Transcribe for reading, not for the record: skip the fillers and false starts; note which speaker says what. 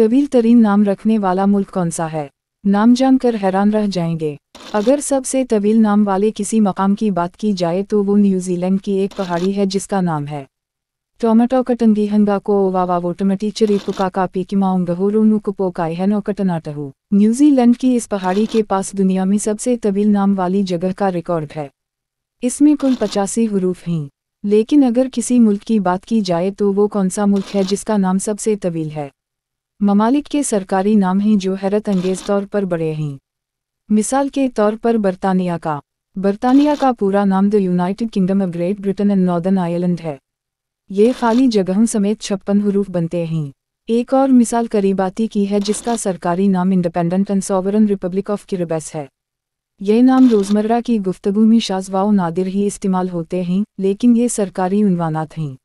Speaker 1: तवील तरीन नाम रखने वाला मुल्क कौन सा है? नाम जानकर हैरान रह जाएंगे। अगर सबसे तवील नाम वाले किसी मकाम की बात की जाए तो वो न्यूजीलैंड की एक पहाड़ी है जिसका नाम है टोमाटोकटंगीहंगा को ओवावावोटमटी चरीपुका पीकिमाउंगहूरुनुकुपोकाइहनोकटनाटहू। न्यूजीलैंड की इस पहाड़ी के पास दुनिया में सबसे तवील नाम वाली जगह का रिकॉर्ड है। इसमें कुल 85 हुरूफ हैं। लेकिन अगर किसी मुल्क की बात की जाए तो वो कौन सा मुल्क है जिसका नाम सबसे तवील है? ममालिक के सरकारी नाम हैं जो हैरत अंगेज तौर पर बड़े हैं। मिसाल के तौर पर बरतानिया का पूरा नाम the United kingdom of great Britain and northern Ireland है। ये खाली जगहों समेत 56 हुरूफ बनते हैं। एक और मिसाल करीबाती की है जिसका सरकारी नाम independent and sovereign republic of Kiribati है। ये नाम रोज़मर्रा की गुफ्तगू में शाज़ व नादिर ही इस्तेमाल होते हैं, लेकिन ये सरकारी उन्वानात हैं।